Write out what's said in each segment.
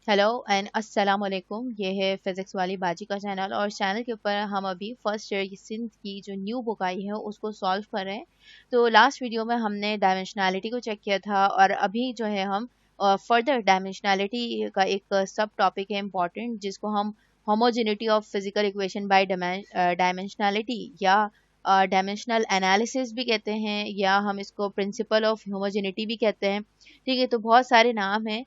Hello and अस्सलाम वालेकुम। ये है फिज़िक्स वाली बाजी का चैनल और चैनल के ऊपर हम अभी फर्स्ट ईयर की सिंथ की जो न्यू बुक आई है उसको सॉल्व कर रहे हैं। तो लास्ट वीडियो में हमने डायमेंशनैलिटी को चेक किया था और अभी जो है हम फर्दर डायमेंशनैलिटी का एक सब टॉपिक है इम्पॉर्टेंट, जिसको हम homogeneity of physical equation by dimensionality या डायमेंशनल एनालिसिस भी कहते हैं, या हम इसको प्रिंसिपल ऑफ होमोजेनिटी भी कहते हैं। ठीक है, तो बहुत सारे नाम हैं,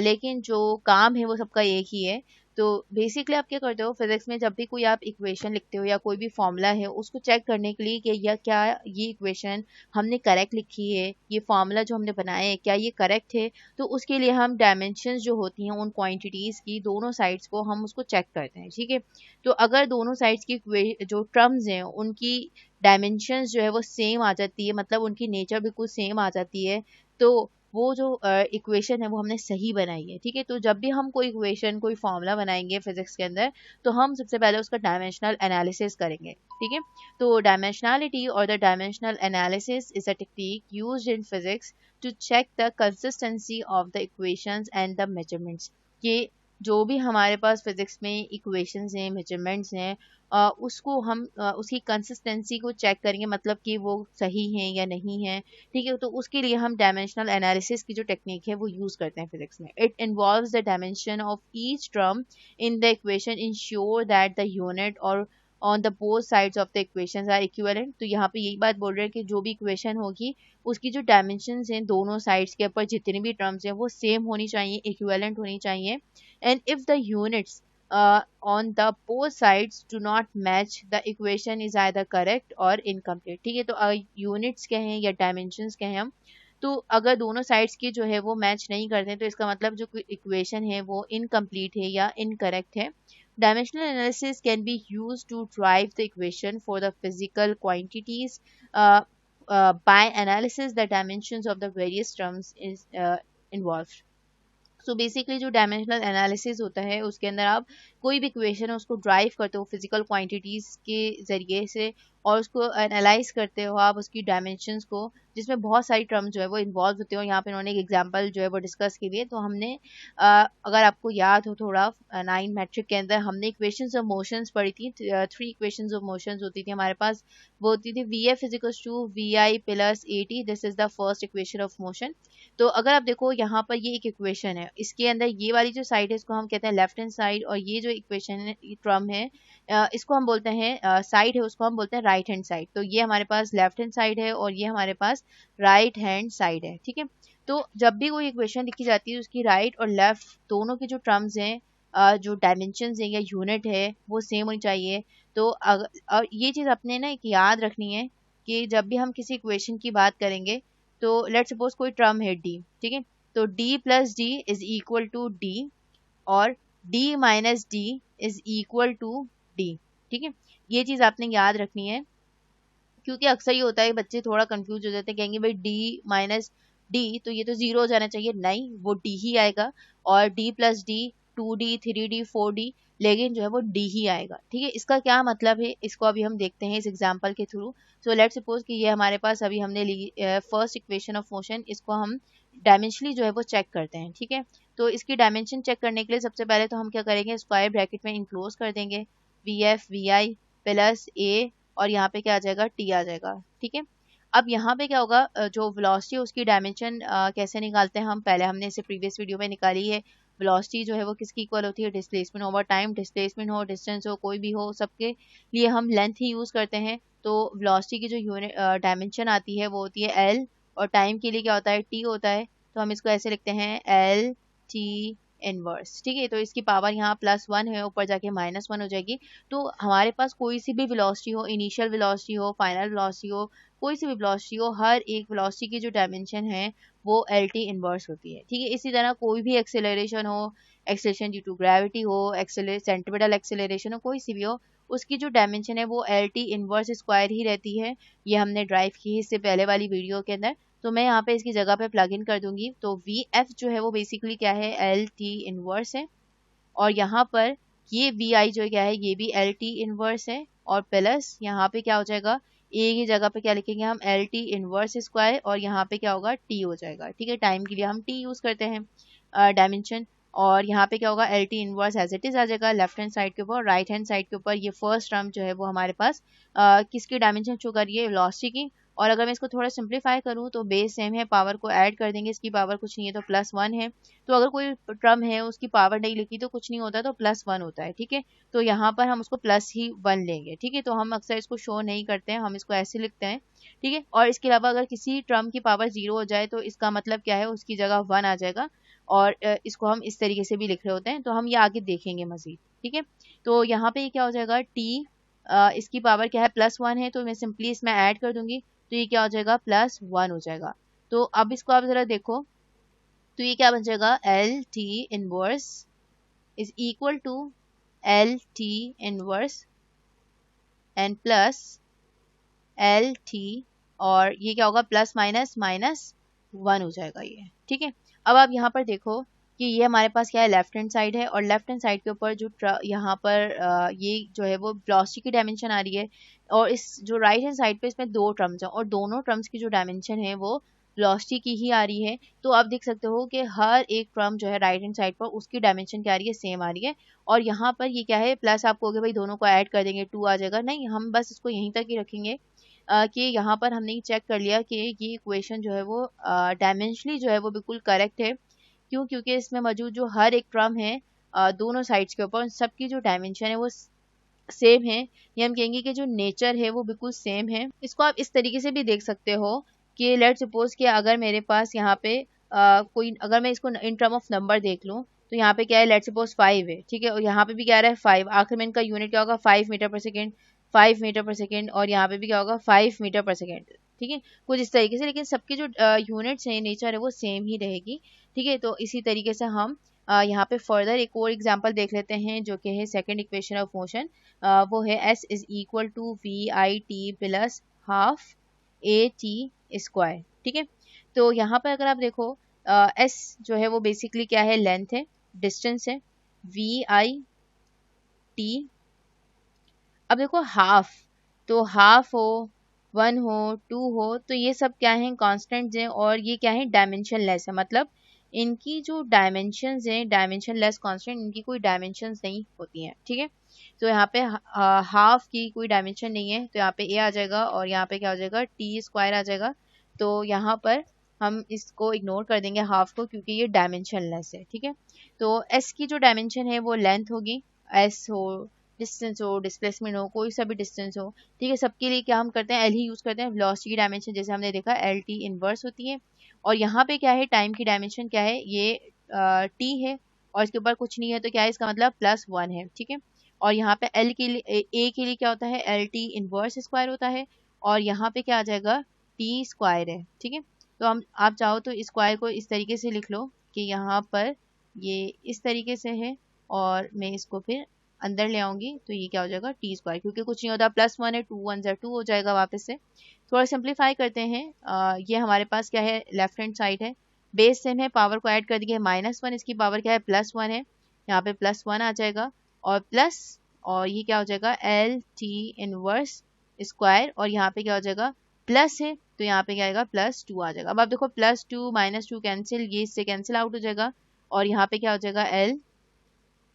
लेकिन जो काम है वो सबका एक ही है। तो बेसिकली आप क्या करते हो फिजिक्स में, जब भी कोई आप इक्वेशन लिखते हो या कोई भी फॉर्मूला है उसको चेक करने के लिए कि या क्या ये इक्वेशन हमने करेक्ट लिखी है, ये फॉर्मूला जो हमने बनाया है क्या ये करेक्ट है, तो उसके लिए हम डायमेंशंस जो होती हैं उन क्वांटिटीज़ की दोनों साइड्स को हम उसको चेक करते हैं। ठीक है, तो अगर दोनों साइड्स की जो टर्म्स हैं उनकी डायमेंशंस जो है वो सेम आ जाती है, मतलब उनकी नेचर बिल्कुल सेम आ जाती है, तो वो जो इक्वेशन है वो हमने सही बनाई है। ठीक है, तो जब भी हम कोई इक्वेशन कोई फॉर्मूला बनाएंगे फिजिक्स के अंदर, तो हम सबसे पहले उसका डायमेंशनल एनालिसिस करेंगे। ठीक है, तो डायमेंशनलिटी और the dimensional analysis is a technique used in physics to check the consistency of the equations and the measurements. कि जो भी हमारे पास फिजिक्स में इक्वेशंस हैं, मेजरमेंट्स हैं, उसको हम उसकी कंसिस्टेंसी को चेक करेंगे, मतलब कि वो सही हैं या नहीं है। ठीक है, तो उसके लिए हम डायमेंशनल एनालिसिस की जो टेक्निक है वो यूज़ करते हैं फिजिक्स में। It involves the dimension of each term in the equation ensure that the unit are on the both sides of the equations are equivalent. तो यहाँ पे यही बात बोल रहे हैं कि जो भी इक्वेशन होगी उसकी जो डायमेंशंस हैं दोनों साइड्स के ऊपर जितनी भी टर्म्स हैं वो सेम होनी चाहिए, इक्विवेलेंट होनी चाहिए। And if the units on the both sides do not match, the equation is either correct or incomplete। ठीक है, तो यूनिट्स के हैं या डायमेंशंस के हैं हम, तो अगर दोनों साइड्स की जो है वो मैच नहीं करते हैं तो इसका मतलब जो इक्वेशन है वो इनकम्प्लीट है या इनकरेक्ट है। Dimensional analysis can be used to drive the equation for the physical quantities by analysis the dimensions of the various terms is involved। So basically जो डायमेंशनल एनालिसिस होता है उसके अंदर आप कोई भी इक्वेशन है उसको ड्राइव करते हो फिजिकल क्वांटिटीज़ के ज़रिए से, और उसको एनालाइज करते हो आप उसकी डायमेंशंस को, जिसमें बहुत सारी टर्म जो है वो इन्वॉल्व होते हो। यहाँ पे इन्होंने एक एग्जांपल जो है वो डिस्कस की है, तो हमने अगर आपको याद हो थोड़ा, 9 मैट्रिक के अंदर हमने इक्वेशंस ऑफ मोशंस पढ़ी थी। 3 इक्वेशंस ऑफ मोशंस होती थी हमारे पास। वो होती थी V F equals to V I plus A T, this is the first equation of motion. तो अगर आप देखो यहाँ पर ये एक इक्वेशन है, इसके अंदर ये वाली जो साइड है इसको हम कहते हैं लेफ्ट हैंड साइड, और ये जो इक्वेशन है टर्म है इसको हम बोलते हैं साइड है, उसको हम बोलते हैं राइट हैंड साइड। तो ये हमारे पास लेफ्ट हैंड साइड है और ये हमारे पास राइट हैंड साइड है। ठीक है, तो जब भी कोई इक्वेशन लिखी जाती है उसकी राइट और लेफ्ट दोनों की जो टर्म्स हैं, जो डायमेंशंस हैं या यूनिट है वो सेम होनी चाहिए। तो और ये चीज़ अपने ना एक याद रखनी है कि जब भी हम किसी इक्वेशन की बात करेंगे, तो लेट सपोज कोई टर्म है डी। ठीक है, तो D plus D is equal to D, और D minus D is equal to D. ठीक है, ये चीज आपने याद रखनी है, क्योंकि अक्सर ये होता है बच्चे थोड़ा कंफ्यूज हो जाते हैं, कहेंगे भाई डी माइनस डी तो ये तो जीरो हो जाना चाहिए, नहीं वो डी ही आएगा। और D plus D, 2D 3D 4D, लेकिन जो है वो डी ही आएगा। ठीक है, इसका क्या मतलब है इसको अभी हम देखते हैं इस एग्जांपल के थ्रू। सो लेट सपोज कि ये हमारे पास अभी हमने ली फर्स्ट इक्वेशन ऑफ मोशन, इसको हम डायमेंशनली जो है वो चेक करते हैं। ठीक है, तो इसकी डायमेंशन चेक करने के लिए सबसे पहले तो हम क्या करेंगे, स्क्वायर ब्रैकेट में इनक्लोज कर देंगे V F V I plus A, और यहाँ पे क्या आ जाएगा टी आ जाएगा। ठीक है, अब यहाँ पे क्या होगा, जो वेलोसिटी है उसकी डायमेंशन कैसे निकालते हैं हम, पहले हमने इसे प्रीवियस वीडियो में निकाली है। वेलोसिटी जो है वो किसकी इक्वल होती है, डिस्प्लेसमेंट ओवर टाइम। डिस्प्लेसमेंट हो, डिस्टेंस हो, कोई भी हो, सबके लिए हम लेंथ ही यूज करते हैं। तो वेलोसिटी की जो यूनिट डायमेंशन आती है वो होती है एल, और टाइम के लिए क्या होता है टी होता है। तो हम इसको ऐसे लिखते हैं एल टी इनवर्स। ठीक है, तो इसकी पावर यहाँ +1 है, ऊपर जाके -1 हो जाएगी। तो हमारे पास कोई सी भी वेलोसिटी हो, इनिशियल वेलोसिटी हो, फाइनल वेलोसिटी हो, कोई सी भी वेलोसिटी हो, हर एक वेलोसिटी की जो डायमेंशन है वो एल टी इनवर्स होती है। ठीक है, इसी तरह कोई भी एक्सेलरेशन हो, एक्सेलरेशन ड्यू टू ग्रेविटी हो, सेंट्रीपिटल एक्सेलरेशन हो, कोई सी भी हो, उसकी जो डायमेंशन है वो एल टी इनवर्स स्क्वायर ही रहती है। ये हमने ड्राइव की है इससे पहले वाली वीडियो के अंदर। तो मैं यहाँ पे इसकी जगह पे प्लग इन कर दूंगी। तो वी एफ जो है वो बेसिकली क्या है, एल टी इनवर्स है, और यहाँ पर ये वी आई जो है क्या है, ये भी एल टी इनवर्स है, और प्लस यहाँ पे क्या हो जाएगा, ए की जगह पे क्या लिखेंगे हम, एल टी इनवर्स स्क्वायर, और यहाँ पे क्या होगा टी हो जाएगा। ठीक है, टाइम के लिए हम टी यूज करते हैं डायमेंशन। और यहाँ पे क्या होगा, L T inverse as it is आ जाएगा लेफ्ट हैंड साइड के ऊपर। राइट हैंड साइड के ऊपर ये फर्स्ट टर्म जो है वो हमारे पास किसकी डायमेंशन शो कर रही है, वेलोसिटी की। और अगर मैं इसको थोड़ा सिंप्लीफाई करूँ तो बेस सेम है, पावर को ऐड कर देंगे, इसकी पावर कुछ नहीं है तो +1 है। तो अगर कोई टर्म है उसकी पावर नहीं लिखी तो कुछ नहीं होता, तो +1 होता है, ठीक है। तो यहाँ पर हम उसको +1 लेंगे, ठीक है। तो हम अक्सर इसको शो नहीं करते हैं, हम इसको ऐसे लिखते हैं, ठीक है। और इसके अलावा अगर किसी टर्म की पावर 0 हो जाए तो इसका मतलब क्या है, उसकी जगह 1 आ जाएगा। और इसको हम इस तरीके से भी लिख रहे होते हैं, तो हम ये आगे देखेंगे मजीद, ठीक है। तो यहाँ पे ये क्या हो जाएगा, टी इसकी पावर क्या है, +1 है, तो मैं सिंपली इसमें ऐड कर दूंगी, तो ये क्या हो जाएगा, +1 हो जाएगा। तो अब इसको आप जरा देखो, तो ये क्या बन जाएगा, L T inverse is equal to L T inverse and plus L T, और ये क्या होगा, +-1 हो जाएगा ये, ठीक है। अब आप यहाँ पर देखो कि ये हमारे पास क्या है, लेफ्ट हैंड साइड है, और लेफ्ट हैंड साइड के ऊपर जो यहाँ पर ये जो है वो वेलोसिटी की डायमेंशन आ रही है, और इस जो राइट हैंड साइड पे इसमें 2 टर्म्स हैं, और दोनों टर्म्स की जो डायमेंशन है वो वेलोसिटी की ही आ रही है। तो आप देख सकते हो कि हर एक टर्म जो है राइट हैंड साइड पर उसकी डायमेंशन क्या आ रही है, सेम आ रही है। और यहाँ पर ये क्या है, प्लस आप कहोगे भाई दोनों को ऐड कर देंगे 2 आ जाएगा, नहीं, हम बस इसको यहीं तक ही रखेंगे कि यहाँ पर हमने चेक कर लिया कि ये इक्वेशन जो है वो डायमेंशनली जो है वो बिल्कुल करेक्ट है। क्यों, क्योंकि इसमें मौजूद जो हर एक टर्म है दोनों साइड्स के ऊपर, सबकी जो डायमेंशन है वो सेम है। ये हम कहेंगे कि जो नेचर है वो बिल्कुल सेम है। इसको आप इस तरीके से भी देख सकते हो कि लेट्स सपोज कि अगर मेरे पास यहाँ पे कोई, अगर मैं इसको इन टर्म ऑफ नंबर देख लूँ, तो यहाँ पे क्या है, लेट्स सपोज 5 है, ठीक है, और यहाँ पे भी क्या आ रहा है 5, आखिर में इनका यूनिट क्या होगा, 5 मीटर पर सेकेंड, 5 मीटर पर सेकेंड, और यहाँ पे भी क्या होगा, 5 मीटर पर सेकेंड, ठीक है, कुछ इस तरीके से। लेकिन सबकी जो यूनिट्स है, नेचर है, वो सेम ही रहेगी, ठीक है। तो इसी तरीके से हम यहाँ पे फर्दर एक और एग्जांपल देख लेते हैं, जो कि है सेकंड इक्वेशन ऑफ मोशन। वो है s is equal to V I T plus half A T square, ठीक है। तो यहाँ पर अगर आप देखो s जो है वो बेसिकली क्या है, लेंथ है, डिस्टेंस है, वी आई टी। अब देखो हाफ, तो हाफ हो, 1 हो, 2 हो, तो ये सब क्या है, कांस्टेंट्स हैं, और ये क्या है, डायमेंशन लेस है, मतलब इनकी जो डायमेंशंस हैं, डायमेंशन लेस कांस्टेंट, इनकी कोई डायमेंशंस नहीं होती हैं, ठीक है। तो यहाँ पे हाफ की कोई डायमेंशन नहीं है, तो यहाँ पे ए आ जाएगा, और यहाँ पे क्या हो जाएगा, टी स्क्वायर आ जाएगा। तो यहाँ पर हम इसको इग्नोर कर देंगे हाफ को, क्योंकि ये डायमेंशन लेस है, ठीक है। तो एस की जो डायमेंशन है वो लेंथ होगी, एस हो, डिस्टेंस हो, डिस्प्लेसमेंट हो, कोई सा भी डिस्टेंस हो, ठीक है, सबके लिए क्या हम करते हैं, एल ही यूज करते हैं। वेलोसिटी की डायमेंशन जैसे हमने देखा एल टी इनवर्स होती है, और यहाँ पे क्या है, टाइम की डायमेंशन क्या है, ये टी है, और इसके ऊपर कुछ नहीं है, तो क्या है, इसका मतलब +1 है, ठीक है। और यहाँ पे एल के लिए, ए के लिए क्या होता है, एल टी इनवर्स स्क्वायर होता है, और यहाँ पे क्या आ जाएगा, टी स्क्वायर है, ठीक है। तो हम, आप चाहो तो स्क्वायर को इस तरीके से लिख लो कि यहाँ पर ये इस तरीके से है, और मैं इसको फिर अंदर ले आऊंगी, तो ये क्या हो जाएगा, टी स्क्वायर, क्योंकि कुछ नहीं होता, +1 है, 2 1 2 हो जाएगा वापस से। थोड़ा सिंप्लीफाई करते हैं, ये हमारे पास क्या है, लेफ्ट हैंड साइड है, बेस सेम है, पावर को ऐड कर दिए, -1, इसकी पावर क्या है, +1 है, यहाँ पे +1 आ जाएगा, और प्लस, और ये क्या हो जाएगा, एल टी इनवर्स स्क्वायर, और यहाँ पे क्या हो जाएगा, प्लस है, तो यहाँ पे क्या आएगा, +2 आ जाएगा। अब आप देखो, +2 -2 कैंसिल, ये इससे कैंसिल आउट हो जाएगा, और यहाँ पे क्या हो जाएगा, एल,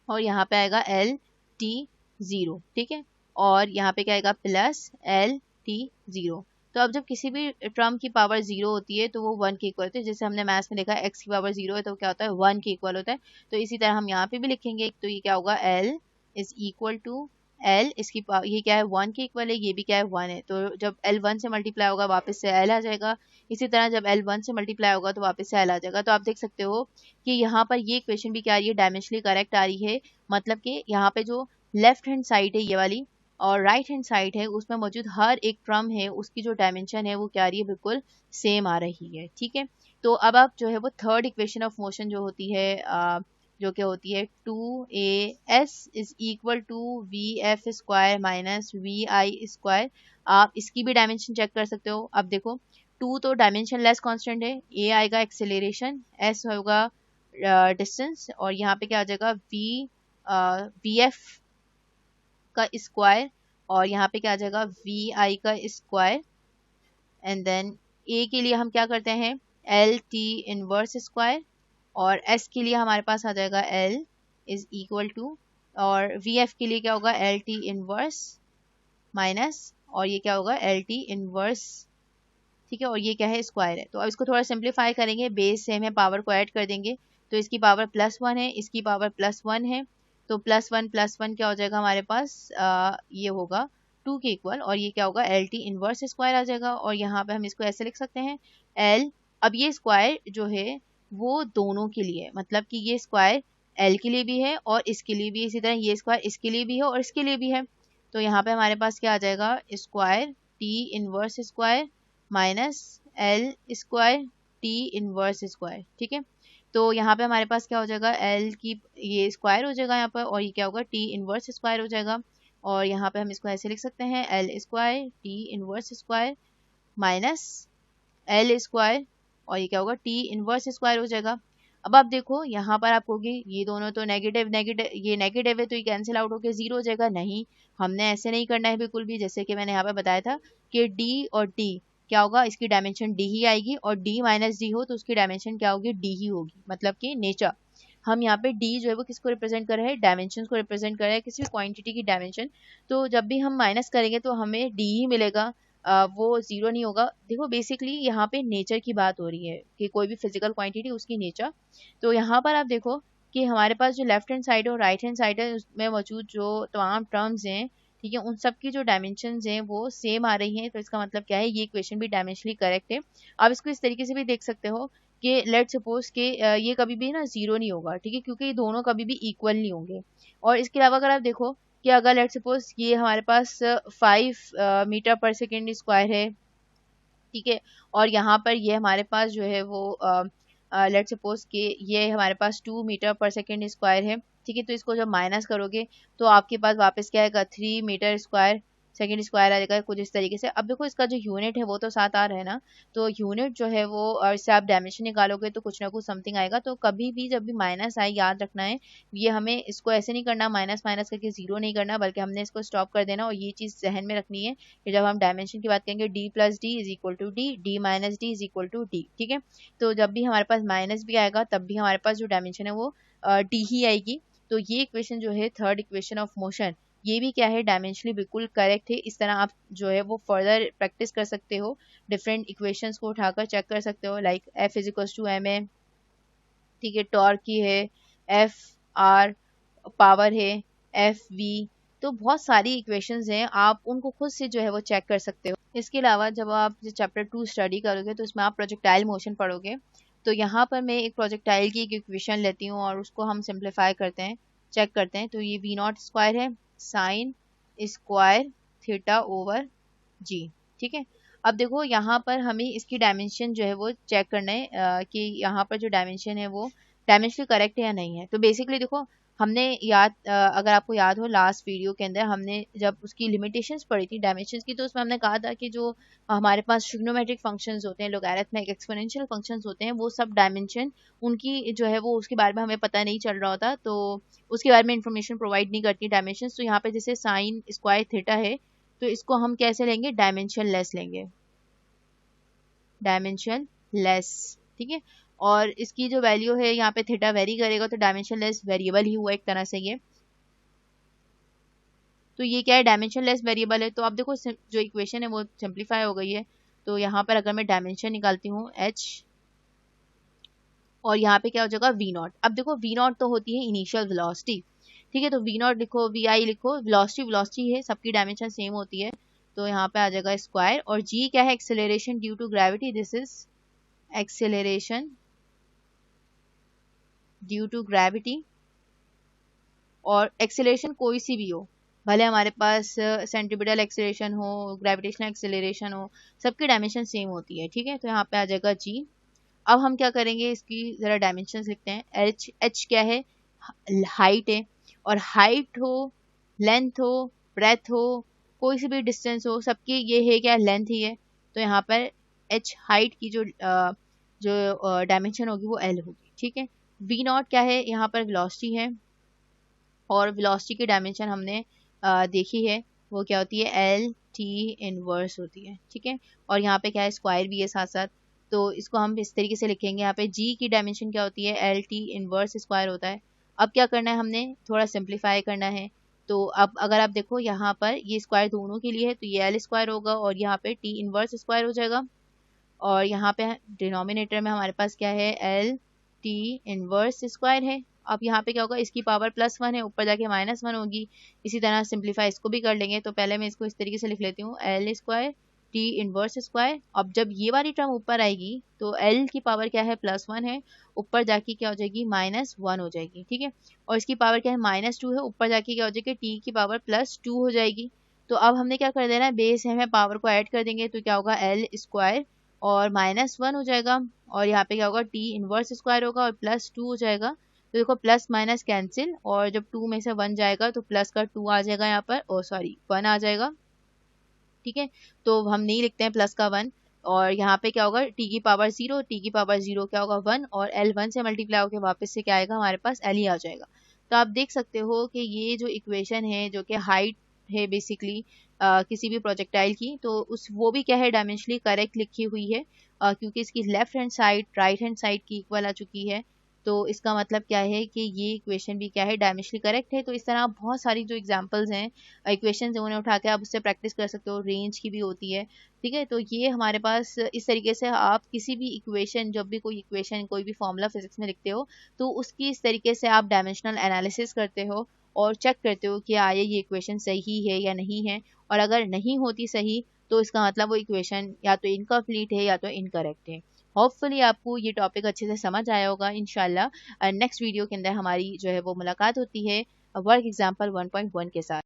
और यहाँ पे आएगा एल टी 0, ठीक है। और यहाँ पे क्या आएगा, +LT0। तो अब जब किसी भी टर्म की पावर 0 होती है तो वो 1 के इक्वल होती है, जैसे हमने मैथ्स में देखा x की पावर 0 है तो क्या होता है, 1 के इक्वल होता है। तो इसी तरह हम यहाँ पे भी लिखेंगे, तो ये क्या होगा, l is equal to l, इसकी ये क्या है, 1 के इक्वल है, ये भी क्या है, 1 है, तो जब l 1 से मल्टीप्लाई होगा वापस से l आ जाएगा। इसी तरह जब l 1 से मल्टीप्लाई होगा तो वापस से l आ जाएगा। तो आप देख सकते हो कि यहाँ पर ये इक्वेशन भी क्या आ रही है, डायमेंशनली करेक्ट आ रही है, मतलब कि यहाँ पे जो लेफ्ट हैंड साइड है ये वाली, और राइट हैंड साइड है, उसमें मौजूद हर एक टर्म है, उसकी जो डायमेंशन है वो क्या आ रही है, बिल्कुल सेम आ रही है, ठीक है। तो अब आप जो है वो थर्ड इक्वेशन ऑफ मोशन जो होती है, जो क्या होती है, 2as is equal to V F square minus V I square, आप इसकी भी डायमेंशन चेक कर सकते हो। अब देखो, 2 तो डायमेंशन लेस कांस्टेंट है, a आएगा एक्सेलरेशन, s होगा डिस्टेंस, और यहाँ पे क्या आ जाएगा, वी एफ का स्क्वायर, और यहाँ पे क्या आ जाएगा, वी आई का स्क्वायर, एंड देन ए के लिए हम क्या करते हैं, एल टी इनवर्स स्क्वायर, और एस के लिए हमारे पास आ जाएगा एल इज इक्वल टू, और वी एफ के लिए क्या होगा, एल टी इनवर्स माइनस, और ये क्या होगा, एल टी इनवर्स, ठीक है, और ये क्या है, स्क्वायर है। तो अब इसको थोड़ा सिंप्लीफाई करेंगे, बेस सेम है, पावर को ऐड कर देंगे, तो इसकी पावर +1 है, इसकी पावर +1 है, तो +1 क्या हो जाएगा हमारे पास, ये होगा 2 के इक्वल, और ये क्या होगा, एल टी इनवर्स स्क्वायर आ जाएगा। और यहाँ पे हम इसको ऐसे लिख सकते हैं एल, अब ये स्क्वायर जो है वो दोनों के लिए है, मतलब कि ये स्क्वायर एल के लिए भी है और इसके लिए भी, इसी तरह ये स्क्वायर इसके लिए भी है और इसके लिए भी है। तो यहाँ पे हमारे पास क्या आ जाएगा, square T inverse square minus L square T inverse square, ठीक है। तो यहाँ पे हमारे पास क्या हो जाएगा, एल की ये स्क्वायर हो जाएगा यहाँ पर, और ये क्या होगा, टी इनवर्स स्क्वायर हो जाएगा। और यहाँ पे हम इसको ऐसे लिख सकते हैं L square T inverse square minus L square, और ये क्या होगा, टी इनवर्स स्क्वायर हो जाएगा। अब आप देखो यहाँ पर आप कहोगे ये दोनों तो नेगेटिव नेगेटिव, ये नेगेटिव है तो ये कैंसिल आउट होकर जीरो हो जाएगा। नहीं, हमने ऐसे नहीं करना है बिल्कुल भी, जैसे कि मैंने यहाँ पे बताया था कि डी और डी क्या होगा, इसकी डायमेंशन डी ही आएगी, और डी माइनस डी हो तो उसकी डायमेंशन क्या होगी, डी ही होगी, मतलब कि नेचर। हम यहाँ पे डी जो है वो किसको रिप्रेजेंट कर रहे हैं, डायमेंशन को रिप्रेजेंट कर रहे हैं, किसी भी क्वांटिटी की डायमेंशन। तो जब भी हम माइनस करेंगे तो हमें डी ही मिलेगा, वो जीरो नहीं होगा। देखो बेसिकली यहाँ पे नेचर की बात हो रही है कि कोई भी फिजिकल क्वांटिटी उसकी नेचर। तो यहाँ पर आप देखो कि हमारे पास जो लेफ्ट हैंड साइड और राइट हैंड साइड है उसमें मौजूद जो तमाम टर्म्स हैं, ठीक है, उन सब की जो डायमेंशंस हैं वो सेम आ रही हैं। तो इसका मतलब क्या है, ये इक्वेशन भी डायमेंशनली करेक्ट है। आप इसको इस तरीके से भी देख सकते हो कि लेट सपोज के ये कभी भी ना जीरो नहीं होगा, ठीक है, क्योंकि ये दोनों कभी भी इक्वल नहीं होंगे। और इसके अलावा अगर आप देखो कि अगर लेट सपोज ये हमारे पास 5 मीटर पर सेकेंड स्क्वायर है, ठीक है, और यहाँ पर ये हमारे पास जो है वो लेट सपोज कि ये हमारे पास 2 मीटर पर सेकेंड स्क्वायर है, ठीक है। तो इसको जब माइनस करोगे तो आपके पास वापस क्या आएगा, 3 मीटर स्क्वायर सेकेंड स्क्वायर आ जाएगा, कुछ इस तरीके से। अब देखो इसका जो यूनिट है वो तो साथ आ रहा है ना, तो यूनिट जो है वो, और इससे आप डायमेंशन निकालोगे तो कुछ ना कुछ समथिंग आएगा। तो कभी भी जब भी माइनस आए याद रखना है, ये हमें इसको ऐसे नहीं करना, माइनस माइनस करके जीरो नहीं करना, बल्कि हमने इसको स्टॉप कर देना। और ये चीज़ जहन में रखनी है कि जब हम डायमेंशन की बात करेंगे D plus D is equal to D, D minus D is equal to D, ठीक है। तो जब भी हमारे पास माइनस भी आएगा तब भी हमारे पास जो डायमेंशन है वो डी ही आएगी। तो ये इक्वेशन जो है थर्ड इक्वेशन ऑफ मोशन, ये भी क्या है, डायमेंशनली बिल्कुल करेक्ट है। इस तरह आप जो है वो फर्दर प्रैक्टिस कर सकते हो, डिफरेंट इक्वेशंस को उठाकर चेक कर सकते हो, like F is equal to M A, ठीक है, टॉर्क की है, एफ आर पावर है, एफ वी। तो बहुत सारी इक्वेशंस हैं, आप उनको खुद से जो है वो चेक कर सकते हो। इसके अलावा जब आप चैप्टर 2 स्टडी करोगे तो इसमें आप प्रोजेक्टाइल मोशन पढ़ोगे। तो यहाँ पर मैं एक प्रोजेक्टाइल की एक इक्वेशन लेती हूँ और उसको हम सिंप्लीफाई करते हैं, चेक करते हैं। तो ये वी नॉट स्क्वायर है साइन स्क्वायर थीटा ओवर जी, ठीक है। अब देखो यहाँ पर हमें इसकी डायमेंशन जो है वो चेक करना है कि यहाँ पर जो डायमेंशन है वो डायमेंशनली करेक्ट है या नहीं है। तो बेसिकली देखो हमने याद अगर आपको याद हो लास्ट वीडियो के अंदर हमने जब उसकी लिमिटेशंस पढ़ी थी डायमेंशंस की, तो उसमें हमने कहा था कि जो हमारे पास ट्रिग्नोमेट्रिक फंक्शंस होते हैं, लोगैरिथमिक एक्सपोनेंशियल फंक्शंस होते हैं, वो सब डायमेंशन उनकी जो है वो उसके बारे में हमें पता नहीं चल रहा होता, तो उसके बारे में इंफॉर्मेशन प्रोवाइड नहीं करती डायमेंशंस। तो यहाँ पे जैसे साइन स्क्वायर थीटा है तो इसको हम कैसे लेंगे, डायमेंशन लेस लेंगे, डायमेंशन लेस, ठीक है। और इसकी जो वैल्यू है यहाँ पे थीटा वेरी करेगा तो डायमेंशन लेस वेरिएबल ही हुआ एक तरह से ये। तो ये क्या है, डायमेंशन लेस वेरिएबल है। तो आप देखो जो इक्वेशन है वो सिंप्लीफाई हो गई है। तो यहाँ पर अगर मैं डायमेंशन निकालती हूँ h, और यहाँ पे क्या हो जाएगा वी नॉट। अब देखो वी नॉट तो होती है इनिशियल वेलोसिटी, ठीक है, तो वी नॉट लिखो, वी आई लिखो, वेलोसिटी वेलोसिटी है, सबकी डायमेंशन सेम होती है। तो यहाँ पे आ जाएगा स्क्वायर, और जी क्या है, acceleration due to gravity, this is acceleration due to gravity. और एक्सेलरेशन कोई सी भी हो, भले हमारे पास सेंट्रीपिटल एक्सेलरेशन हो, ग्रेविटेशनल एक्सेलरेशन हो, सबकी डायमेंशन सेम होती है, ठीक है। तो यहाँ पे आ जाएगा जी। अब हम क्या करेंगे, इसकी जरा डायमेंशंस लिखते हैं। एच क्या है, हाइट है, और हाइट हो, लेंथ हो, ब्रेथ हो, कोई सी भी डिस्टेंस हो, सबकी ये है क्या, लेंथ ही है। तो यहाँ पर एच हाइट की जो डायमेंशन होगी वो एल होगी, ठीक है। वी नॉट क्या है, यहाँ पर वेलोसिटी है, और वेलोसिटी की डायमेंशन हमने देखी है, वो क्या होती है, एल टी इनवर्स होती है, ठीक है। और यहाँ पे क्या है, स्क्वायर भी है साथ साथ। तो इसको हम इस तरीके से लिखेंगे। यहाँ पे जी की डायमेंशन क्या होती है, एल टी इनवर्स स्क्वायर होता है। अब क्या करना है, हमने थोड़ा सिंप्लीफाई करना है। तो अब अगर आप देखो यहाँ पर ये स्क्वायर दोनों के लिए है, तो ये एल स्क्वायर होगा और यहाँ पे टी इनवर्स स्क्वायर हो जाएगा। और यहाँ पे डिनोमिनेटर में हमारे पास क्या है, एल टी इनवर्स स्क्वायर है। अब यहाँ पे क्या होगा, इसकी पावर +1 है, ऊपर जाके -1 होगी। इसी तरह सिंप्लीफाई इसको भी कर लेंगे। तो पहले मैं इसको इस तरीके से लिख लेती हूँ, L square T inverse square. अब जब ये वाली टर्म ऊपर आएगी तो एल की पावर क्या है, +1 है, ऊपर जाके क्या हो जाएगी, -1 हो जाएगी। ठीक है, और इसकी पावर क्या है, -2 है, ऊपर जाके क्या हो जाएगी, टी की पावर +2 हो जाएगी। तो अब हमने क्या कर देना है, बेस है, पावर को ऐड कर देंगे। तो क्या होगा, एल स्क्वायर और -1 हो जाएगा, और यहाँ पे क्या होगा, टी इनवर्स स्क्वायर होगा और +2 हो जाएगा। तो देखो प्लस माइनस कैंसिल, और जब 2 में से 1 जाएगा तो प्लस का 2 आ जाएगा यहाँ पर, ओ सॉरी 1 आ जाएगा। ठीक है, तो हम नहीं लिखते हैं प्लस का 1। और यहाँ पे क्या होगा, टी की पावर 0, टी की पावर 0 क्या होगा 1, और एल 1 से मल्टीप्लाई होकर वापस से क्या आएगा, हमारे पास एल ही आ जाएगा। तो आप देख सकते हो कि ये जो इक्वेशन है, जो कि हाइट है बेसिकली किसी भी प्रोजेक्टाइल की, तो उस वो भी क्या है, डायमेंशनली करेक्ट लिखी हुई है, क्योंकि इसकी left hand side right hand side की इक्वल आ चुकी है। तो इसका मतलब क्या है कि ये इक्वेशन भी क्या है, डायमेंशनली करेक्ट है। तो इस तरह आप बहुत सारी जो एग्जांपल्स हैं, इक्वेशंस हैं, उन्हें उठा के आप उससे प्रैक्टिस कर सकते हो। रेंज की भी होती है। ठीक है, तो ये हमारे पास इस तरीके से आप किसी भी इक्वेशन, जब भी कोई इक्वेशन, कोई भी फॉर्मूला फिजिक्स में लिखते हो, तो उसकी इस तरीके से आप डायमेंशनल एनालिसिस करते हो और चेक करते हो कि आया ये इक्वेशन सही है या नहीं है। और अगर नहीं होती सही, तो इसका मतलब वो इक्वेशन या तो इनकम्प्लीट है या तो इनकरेक्ट है। होपफुली आपको ये टॉपिक अच्छे से समझ आया होगा। इंशाल्लाह नेक्स्ट वीडियो के अंदर हमारी जो है वो मुलाकात होती है वर्क एग्जाम्पल 1.1 के साथ।